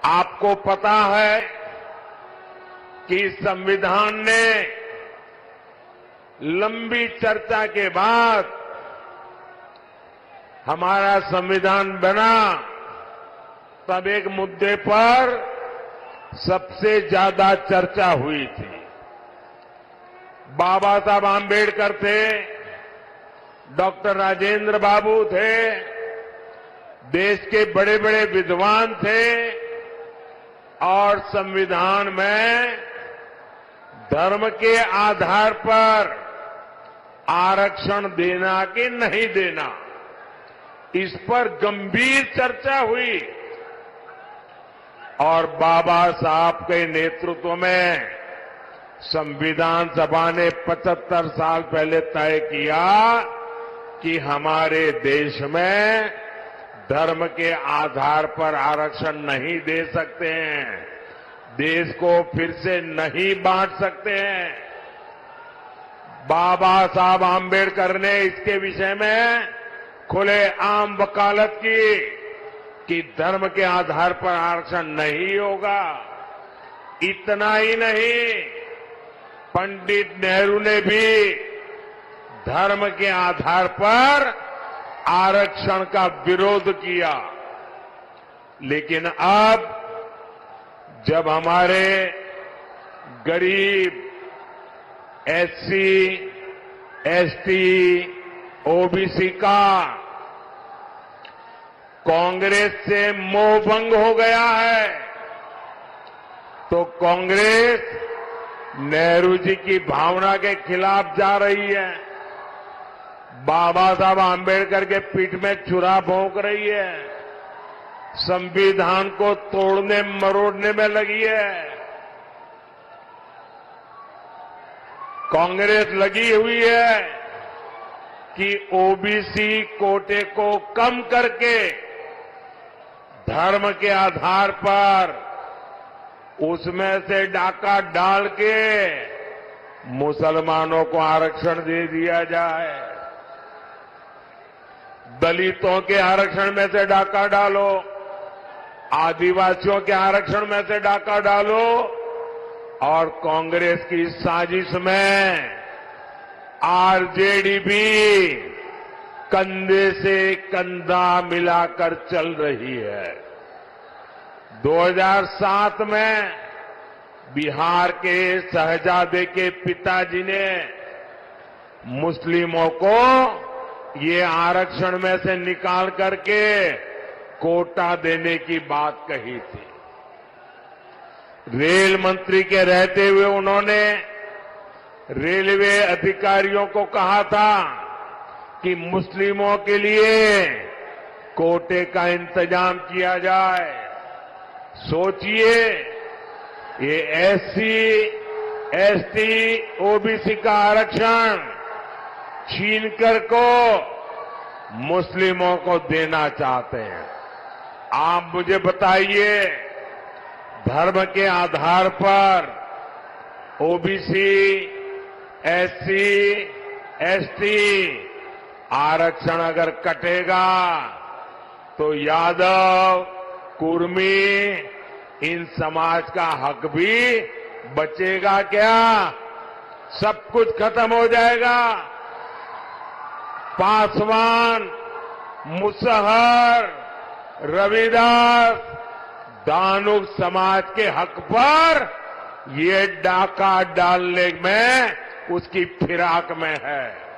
आपको पता है कि संविधान ने लंबी चर्चा के बाद हमारा संविधान बना, तब एक मुद्दे पर सबसे ज्यादा चर्चा हुई थी। बाबा साहब आम्बेडकर थे, डॉक्टर राजेंद्र बाबू थे, देश के बड़े बड़े विद्वान थे और संविधान में धर्म के आधार पर आरक्षण देना कि नहीं देना, इस पर गंभीर चर्चा हुई। और बाबा साहब के नेतृत्व में संविधान सभा ने 75 साल पहले तय किया कि हमारे देश में धर्म के आधार पर आरक्षण नहीं दे सकते हैं, देश को फिर से नहीं बांट सकते हैं। बाबा साहब आम्बेडकर ने इसके विषय में खुलेआम वकालत की कि धर्म के आधार पर आरक्षण नहीं होगा। इतना ही नहीं, पंडित नेहरू ने भी धर्म के आधार पर आरक्षण का विरोध किया। लेकिन अब जब हमारे गरीब एससी, एसटी, ओबीसी का कांग्रेस से मोहभंग हो गया है, तो कांग्रेस नेहरू जी की भावना के खिलाफ जा रही है, बाबा साहब आम्बेडकर के पीठ में छुरा भोंक रही है, संविधान को तोड़ने मरोड़ने में लगी है। कांग्रेस लगी हुई है कि ओबीसी कोटे को कम करके धर्म के आधार पर उसमें से डाका डाल के मुसलमानों को आरक्षण दे दिया जाए। दलितों के आरक्षण में से डाका डालो, आदिवासियों के आरक्षण में से डाका डालो, और कांग्रेस की साजिश में आरजेडी भी कंधे से कंधा मिलाकर चल रही है। 2007 में बिहार के शहजादे के पिताजी ने मुस्लिमों को ये आरक्षण में से निकाल करके कोटा देने की बात कही थी। रेल मंत्री के रहते हुए उन्होंने रेलवे अधिकारियों को कहा था कि मुस्लिमों के लिए कोटे का इंतजाम किया जाए। सोचिए, ये एससी, एसटी, ओबीसी का आरक्षण छीनकर को मुस्लिमों को देना चाहते हैं। आप मुझे बताइए, धर्म के आधार पर ओबीसी, एससी, एसटी आरक्षण अगर कटेगा तो यादव, कुर्मी, इन समाज का हक भी बचेगा क्या? सब कुछ खत्म हो जाएगा। पासवान, मुसहर, रविदास, दानुक समाज के हक पर ये डाका डालने में उसकी फिराक में है।